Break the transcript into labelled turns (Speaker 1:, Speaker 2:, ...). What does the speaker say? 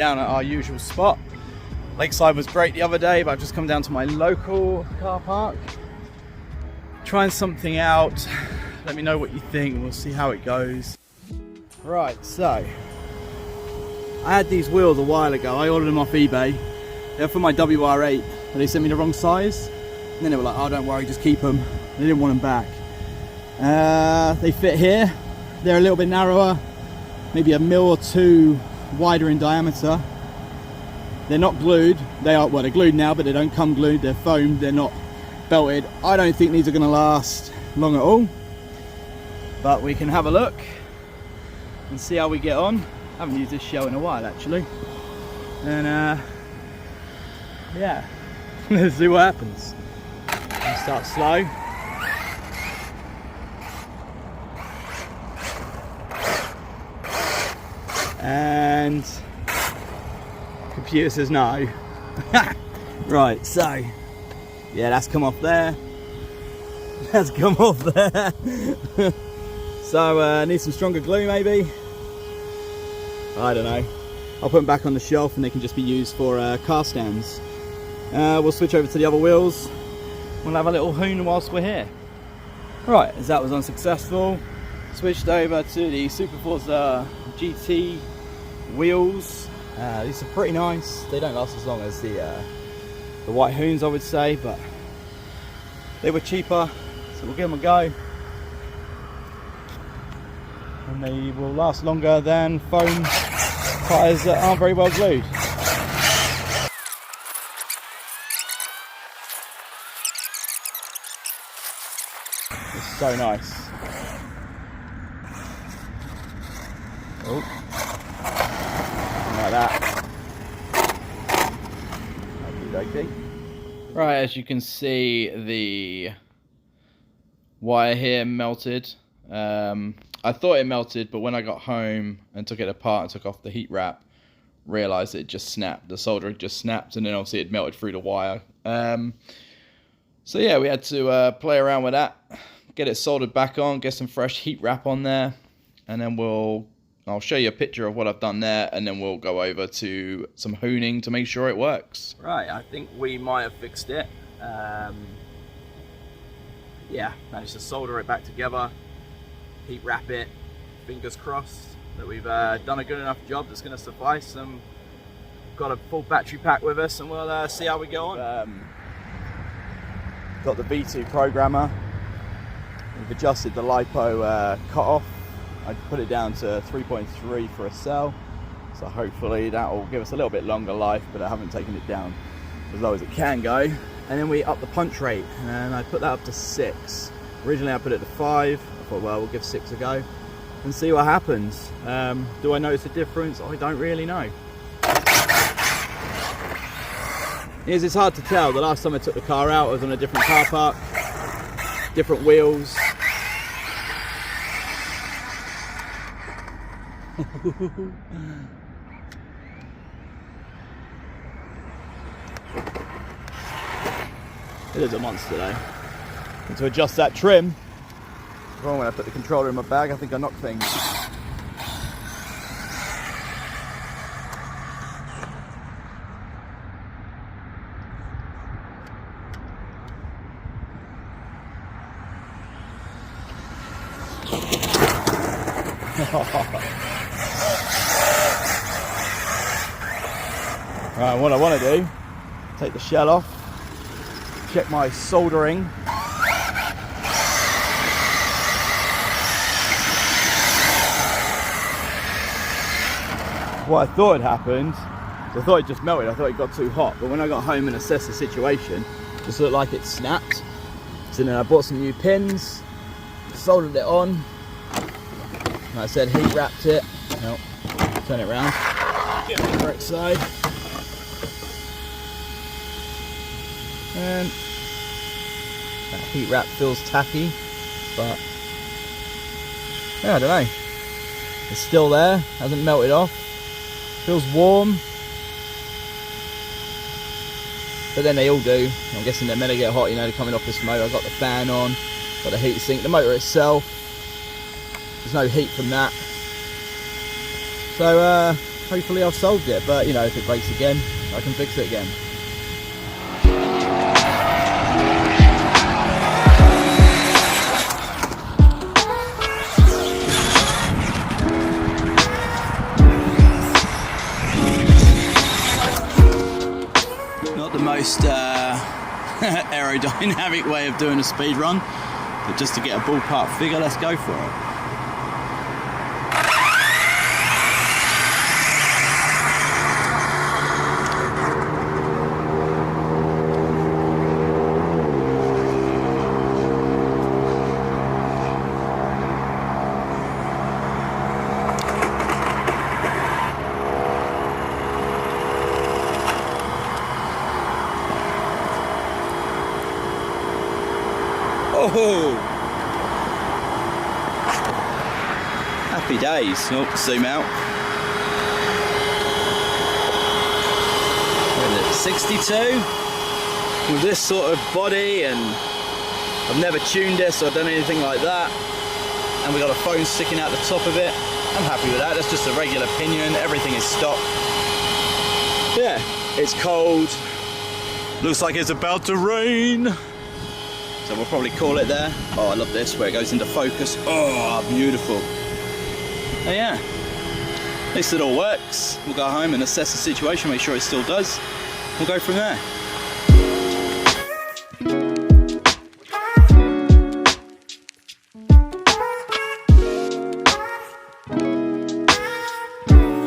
Speaker 1: down at our usual spot. Lakeside was great the other day, but I've just come down to my local car park. Trying something out. Let me know what you think and we'll see how it goes. Right, so I had these wheels a while ago. I ordered them off eBay. They're for my WR8, but they sent me the wrong size. And then they were like, oh, don't worry, just keep them. They didn't want them back. They fit here. They're a little bit narrower, maybe a mil or two wider in diameter. They're not glued. They are, well, they're glued now, but they don't come glued. They're foamed, they're not belted. I don't think these are gonna last long at all, but we can have a look and see how we get on. I haven't used this shell in a while actually. And yeah, let's see what happens. I'll start slow. And computer says no. Right, so yeah, that's come off there. That's come off there. So need some stronger glue maybe. I don't know. I'll put them back on the shelf and they can just be used for car stands. We'll switch over to the other wheels. We'll have a little hoon whilst we're here. Right, as that was unsuccessful, switched over to the Superforza GT wheels. These are pretty nice. They don't last as long as the white hoons, I would say, but they were cheaper, so we'll give them a go. And they will last longer than foam tyres that aren't very well glued. It's so nice. Oh, like that. Okay. Right, as you can see, the wire here melted. I thought it melted, but when I got home and took it apart and took off the heat wrap, realized it just snapped. The solder just snapped, and then obviously it melted through the wire. So yeah, we had to play around with that, get it soldered back on, get some fresh heat wrap on there, and then I'll show you a picture of what I've done there, and then we'll go over to some hooning to make sure it works. Right, I think we might have fixed it. Yeah, managed to solder it back together, heat wrap it. Fingers crossed that we've done a good enough job that's going to suffice. And got a full battery pack with us, and we'll see how we go on. Got the V2 programmer. We've adjusted the LiPo cutoff. I put it down to 3.3 for a cell, so hopefully that will give us a little bit longer life, but I haven't taken it down as low as it can go. And then we up the punch rate, and I put that up to 6. Originally I put it to 5. I thought, well, we'll give 6 a go and see what happens. Do I notice a difference? I don't really know. It's hard to tell. The last time I took the car out, I was on a different car park, different wheels. It is a monster though. And to adjust that trim, wrong when I put the controller in my bag, I think I knocked things. Right, what I want to do, take the shell off, check my soldering. What I thought had happened, I thought it just melted, I thought it got too hot, but when I got home and assessed the situation, it just looked like it snapped. So then I bought some new pins, soldered it on, like I said, heat wrapped it. No, turn it around, get the correct side. And that heat wrap feels tacky, but yeah, I don't know. It's still there, hasn't melted off. Feels warm, but then they all do. I'm guessing they're meant to get hot, you know, they're coming off this motor. I've got the fan on, got the heat sink. The motor itself, there's no heat from that. So hopefully I've solved it. But you know, if it breaks again, I can fix it again. Not the most aerodynamic way of doing a speed run, but just to get a ballpark figure, let's go for it. Oh, happy days. Oh, zoom out. What is it, 62? With this sort of body, and I've never tuned this or done anything like that. And we got a phone sticking out the top of it. I'm happy with that. That's just a regular pinion. Everything is stock. Yeah, it's cold. Looks like it's about to rain. So we'll probably call it there. Oh, I love this, where it goes into focus. Oh, beautiful. Oh yeah, at least it all works. We'll go home and assess the situation, make sure it still does. We'll go from there.